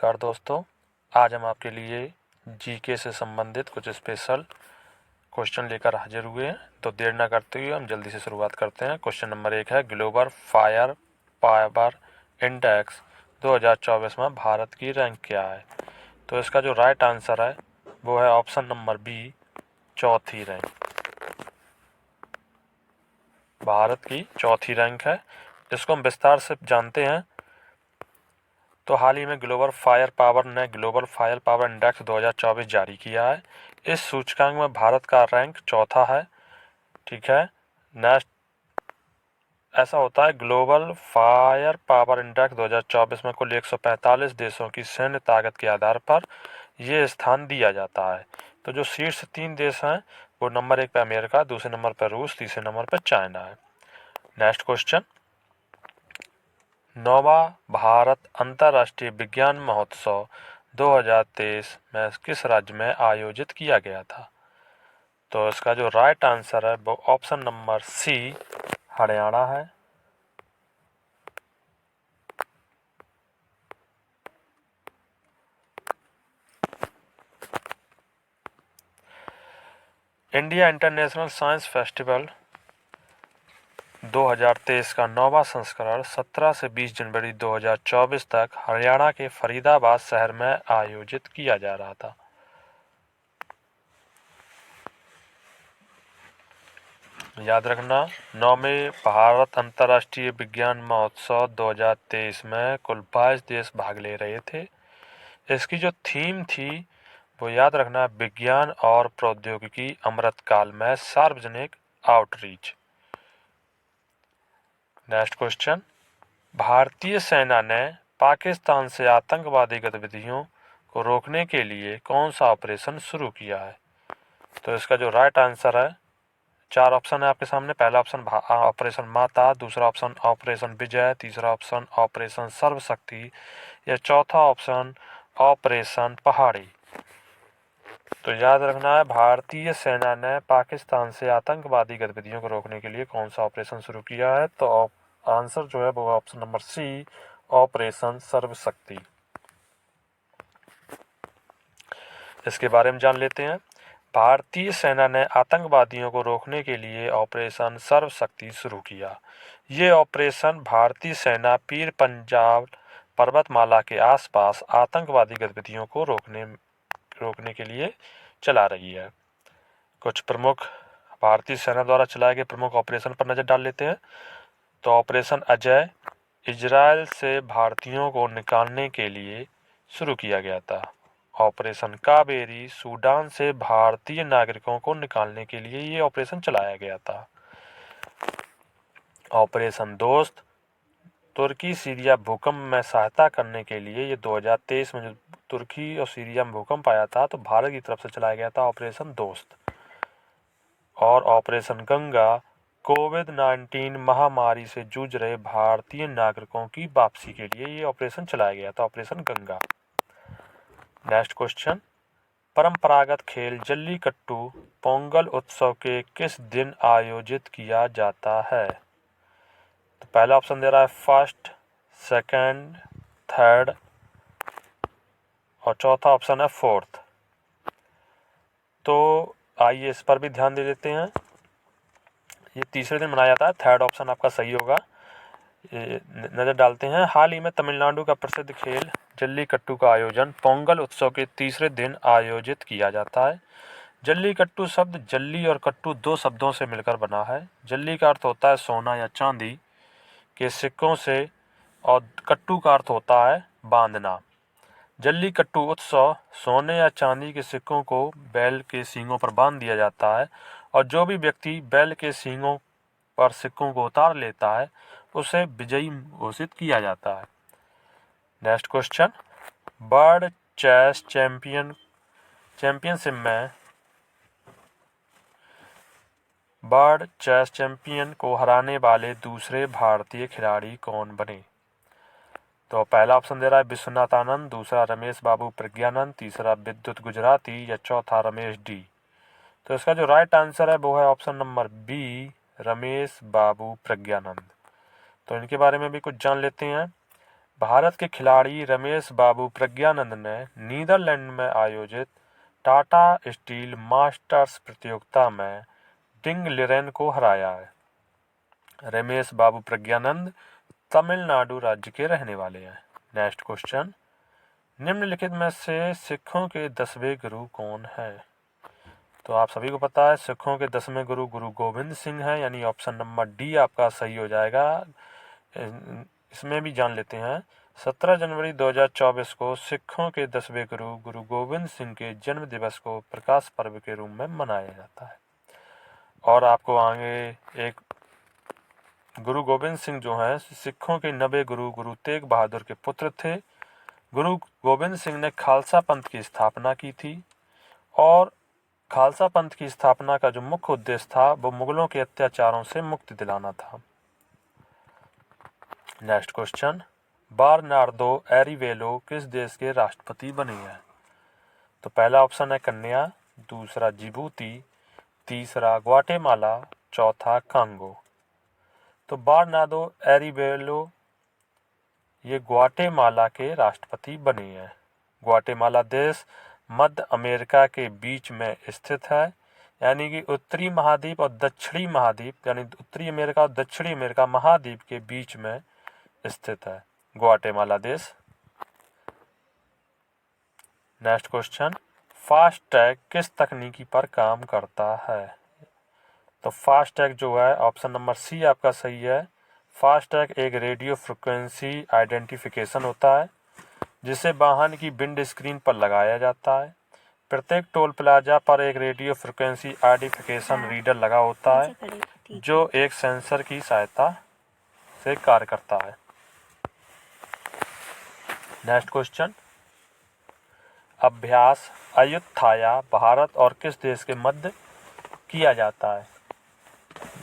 नमस्कार दोस्तों, आज हम आपके लिए जीके से संबंधित कुछ स्पेशल क्वेश्चन लेकर हाजिर हुए हैं। तो देर ना करते हुए हम जल्दी से शुरुआत करते हैं। क्वेश्चन नंबर 1 है, ग्लोबल फायर पावर इंडेक्स 2024 में भारत की रैंक क्या है? तो इसका जो राइट आंसर है वो है ऑप्शन नंबर बी, चौथी रैंक। भारत की चौथी रैंक है। इसको हम विस्तार से जानते हैं। तो हाल ही में ग्लोबल फायर पावर इंडेक्स 2024 जारी किया है। इस सूचकांक में भारत का रैंक चौथा है। ठीक है। नेक्स्ट ऐसा होता है, ग्लोबल फायर पावर इंडेक्स 2024 में कुल 145 देशों की सैन्य ताकत के आधार पर ये स्थान दिया जाता है। तो जो शीर्ष 3 देश हैं वो नंबर 1 पे अमेरिका, दूसरे नंबर पर रूस, तीसरे नंबर पर चाइना है। नेक्स्ट क्वेश्चन, 9वां भारत अंतर्राष्ट्रीय विज्ञान महोत्सव 2023 में किस राज्य में आयोजित किया गया था? तो इसका जो राइट आंसर है वो ऑप्शन नंबर सी, हरियाणा है। इंडिया इंटरनेशनल साइंस फेस्टिवल 2023 का 9वां संस्करण 17 से 20 जनवरी 2024 तक हरियाणा के फरीदाबाद शहर में आयोजित किया जा रहा था। याद रखना, 9वें भारत अंतर्राष्ट्रीय विज्ञान महोत्सव 2023 में कुल 22 देश भाग ले रहे थे। इसकी जो थीम थी वो याद रखना, विज्ञान और प्रौद्योगिकी अमृतकाल में सार्वजनिक आउटरीच। नेक्स्ट क्वेश्चन, भारतीय सेना ने पाकिस्तान से आतंकवादी गतिविधियों को रोकने के लिए कौन सा ऑपरेशन शुरू किया है? तो इसका जो राइट आंसर है, 4 ऑप्शन है आपके सामने। पहला ऑप्शन ऑपरेशन माता, दूसरा ऑप्शन ऑपरेशन विजय, तीसरा ऑप्शन ऑपरेशन सर्वशक्ति या चौथा ऑप्शन ऑपरेशन पहाड़ी। तो याद रखना है, भारतीय सेना ने पाकिस्तान से आतंकवादी गतिविधियों को रोकने के लिए कौन सा ऑपरेशन शुरू किया है? तो आंसर जो है वो ऑप्शन नंबर सी, ऑपरेशन सर्वशक्ति। इसके बारे में जान लेते हैं। भारतीय सेना ने आतंकवादियों को रोकने के लिए ऑपरेशन सर्वशक्ति शुरू किया। ये ऑपरेशन भारतीय सेना पीर पंजाब पर्वतमाला के आसपास आतंकवादी गतिविधियों को रोकने के लिए चला रही है। कुछ प्रमुख भारतीय सेना द्वारा चलाए गए प्रमुख ऑपरेशन पर नजर डाल लेते हैं। तो ऑपरेशन अजय इजराइल से भारतीयों को निकालने के लिए शुरू किया गया था। ऑपरेशन कावेरी सूडान से भारतीय नागरिकों को निकालने के लिए ये ऑपरेशन चलाया गया था। ऑपरेशन दोस्त तुर्की सीरिया भूकंप में सहायता करने के लिए, ये 2023 में जो तुर्की और सीरिया में भूकंप आया था तो भारत की तरफ से चलाया गया था ऑपरेशन दोस्त। और ऑपरेशन गंगा कोविड-19 महामारी से जूझ रहे भारतीय नागरिकों की वापसी के लिए ये ऑपरेशन चलाया गया था, ऑपरेशन गंगा। नेक्स्ट क्वेश्चन, परंपरागत खेल जल्लीकट्टू पोंगल उत्सव के किस दिन आयोजित किया जाता है? तो पहला ऑप्शन दे रहा है फर्स्ट, सेकंड, थर्ड और चौथा ऑप्शन है फोर्थ। तो आइए इस पर भी ध्यान दे लेते हैं। ये तीसरे दिन मनाया जाता है, थर्ड ऑप्शन आपका सही होगा। नजर डालते हैं। हाल ही में तमिलनाडु का प्रसिद्ध खेल जल्लीकट्टू का आयोजन पोंगल उत्सव के तीसरे दिन आयोजित किया जाता है। जल्लीकट्टू शब्द जल्ली और कट्टू 2 शब्दों से मिलकर बना है। जल्ली का अर्थ होता है सोना या चांदी के सिक्कों से और कट्टू का अर्थ होता है बांधना। जल्लीकट्टू उत्सव सोने या चांदी के सिक्कों को बैल के सींगों पर बांध दिया जाता है और जो भी व्यक्ति बैल के सींगों पर सिक्कों को उतार लेता है उसे विजयी घोषित किया जाता है। Next question, world chess championship में वर्ल्ड चेस चैंपियन को हराने वाले दूसरे भारतीय खिलाड़ी कौन बने? तो पहला ऑप्शन दे रहा है विश्वनाथ आनंद, दूसरा रमेश बाबू प्रज्ञानंद, तीसरा विद्युत गुजराती या चौथा रमेश डी। तो इसका जो राइट आंसर है वो है ऑप्शन नंबर बी, रमेश बाबू प्रज्ञानंद। तो इनके बारे में भी कुछ जान लेते हैं। भारत के खिलाड़ी रमेश बाबू प्रज्ञानंद ने नीदरलैंड में आयोजित टाटा स्टील मास्टर्स प्रतियोगिता में डिंग लिरेन को हराया है। रमेश बाबू प्रज्ञानंद तमिलनाडु राज्य के रहने वाले हैं। नेक्स्ट क्वेश्चन, निम्नलिखित में से सिखों के 10वें गुरु कौन है? तो आप सभी को पता है सिखों के 10वें गुरु गुरु गोविंद सिंह हैं, यानी ऑप्शन नंबर डी आपका सही हो जाएगा। इसमें भी जान लेते हैं 17 जनवरी 2024 को सिखों के 10वें गुरु गुरु गोविंद सिंह के जन्म दिवस को प्रकाश पर्व के रूप में मनाया जाता है। और आपको आगे एक गुरु गोविंद सिंह जो हैं सिखों के 9वें गुरु गुरु तेग बहादुर के पुत्र थे। गुरु गोविंद सिंह ने खालसा पंथ की स्थापना की थी और खालसा पंथ की स्थापना का जो मुख्य उद्देश्य था वो मुगलों के अत्याचारों से मुक्ति दिलाना था। नेक्स्ट क्वेश्चन, बर्नार्डो एरिवेलो किस देश के राष्ट्रपति बने हैं? तो पहला ऑप्शन है कन्या, दूसरा जिबूती, तीसरा ग्वाटेमाला, चौथा कांगो। तो बर्नार्डो एरिवेलो ये ग्वाटेमाला के राष्ट्रपति बने हैं। ग्वाटेमाला देश मध्य अमेरिका के बीच में स्थित है, यानी कि उत्तरी महाद्वीप और दक्षिणी महाद्वीप यानी उत्तरी अमेरिका और दक्षिणी अमेरिका महाद्वीप के बीच में स्थित है ग्वाटेमाला देश। नेक्स्ट क्वेश्चन, फास्टैग किस तकनीकी पर काम करता है? तो फास्टैग जो है ऑप्शन नंबर सी आपका सही है। फास्टैग एक रेडियो फ्रिक्वेंसी आइडेंटिफिकेशन होता है जिसे वाहन की विंड स्क्रीन पर लगाया जाता है। प्रत्येक टोल प्लाजा पर एक रेडियो फ्रिक्वेंसी आइडेंटिफिकेशन रीडर लगा होता है जो एक सेंसर की सहायता से कार्य करता है। नेक्स्ट क्वेश्चन, अभ्यास अयुत्थाया भारत और किस देश के मध्य किया जाता है?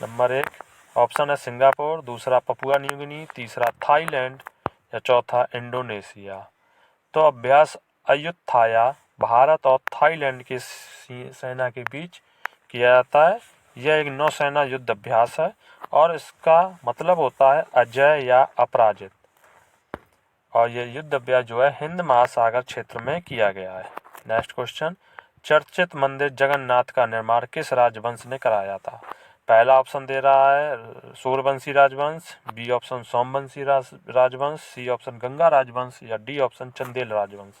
नंबर 1 ऑप्शन है सिंगापुर, दूसरा पपुआ न्यू गिनी, तीसरा थाईलैंड या चौथा इंडोनेशिया। तो अभ्यास अयुत्थाया भारत और थाईलैंड की सेना के बीच किया जाता है। यह एक नौसेना युद्ध अभ्यास है और इसका मतलब होता है अजय या अपराजित। और यह युद्ध अभ्यास जो है हिंद महासागर क्षेत्र में किया गया है। नेक्स्ट क्वेश्चन, चर्चित मंदिर जगन्नाथ का निर्माण किस राजवंश ने कराया था? पहला ऑप्शन दे रहा है सूर्यवंशी राजवंश, बी ऑप्शन सोमवंशी राजवंश, सी ऑप्शन गंगा राजवंश या डी ऑप्शन चंदेल राजवंश।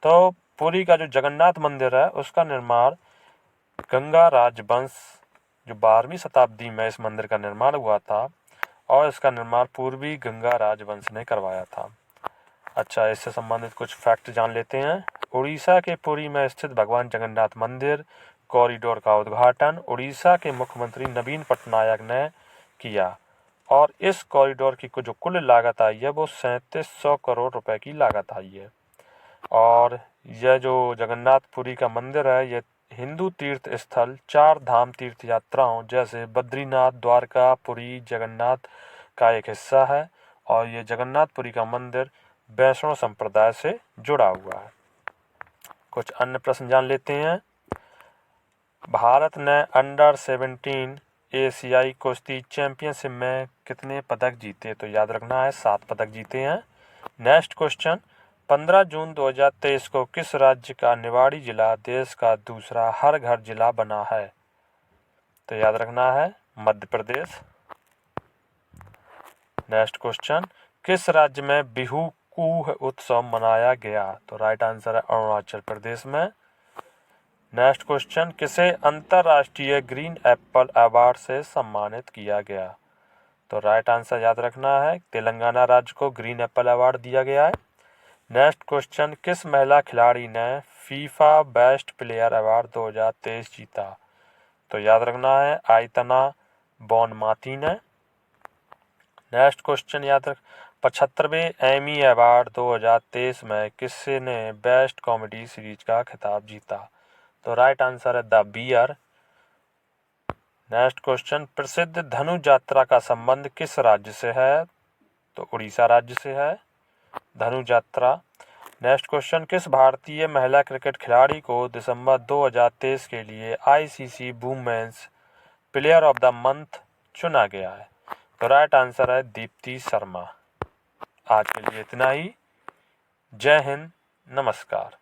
तो पुरी का जो जगन्नाथ मंदिर है उसका निर्माण गंगा राजवंश जो 12वीं शताब्दी में इस मंदिर का निर्माण हुआ था और इसका निर्माण पूर्वी गंगा राजवंश ने करवाया था। अच्छा, इससे संबंधित कुछ फैक्ट जान लेते हैं। उड़ीसा के पुरी में स्थित भगवान जगन्नाथ मंदिर कॉरिडोर का उद्घाटन उड़ीसा के मुख्यमंत्री नवीन पटनायक ने किया और इस कॉरिडोर की जो कुल लागत आई है वो 3700 करोड़ रुपए की लागत आई है। और यह जो जगन्नाथपुरी का मंदिर है यह हिंदू तीर्थ स्थल 4 धाम तीर्थ यात्राओं जैसे बद्रीनाथ, द्वारका, पुरी, जगन्नाथ का एक हिस्सा है और यह जगन्नाथपुरी का मंदिर वैष्णव संप्रदाय से जुड़ा हुआ है। कुछ अन्य प्रश्न जान लेते हैं। भारत ने अंडर 17 एशियाई कुश्ती चैंपियनशिप में कितने पदक जीते? तो याद रखना है 7 पदक जीते हैं। नेक्स्ट क्वेश्चन, 15 जून 2023 को किस राज्य का निवाड़ी जिला देश का दूसरा हर घर जिला बना है? तो याद रखना है मध्य प्रदेश। नेक्स्ट क्वेश्चन, किस राज्य में बिहू कूह उत्सव मनाया गया? तो राइट आंसर है अरुणाचल प्रदेश में। नेक्स्ट क्वेश्चन, किसे अंतर्राष्ट्रीय ग्रीन एप्पल अवार्ड से सम्मानित किया गया? तो राइट आंसर याद रखना है तेलंगाना राज्य को ग्रीन एप्पल अवार्ड दिया गया है। नेक्स्ट क्वेश्चन, किस महिला खिलाड़ी ने फीफा बेस्ट प्लेयर अवार्ड 2023 जीता? तो याद रखना है आयतना बोनमाती ने। नेक्स्ट क्वेश्चन याद रख 75वें एमी अवार्ड 2023 में किसने ने बेस्ट कॉमेडी सीरीज का खिताब जीता? तो राइट आंसर है द बियर। नेक्स्ट क्वेश्चन, प्रसिद्ध धनु यात्रा का संबंध किस राज्य से है? तो उड़ीसा राज्य से है धनु यात्रा। नेक्स्ट क्वेश्चन, किस भारतीय महिला क्रिकेट खिलाड़ी को दिसंबर 2023 के लिए ICC women's player of the month चुना गया है? तो राइट आंसर है दीप्ति शर्मा। आज के लिए इतना ही। जय हिंद, नमस्कार।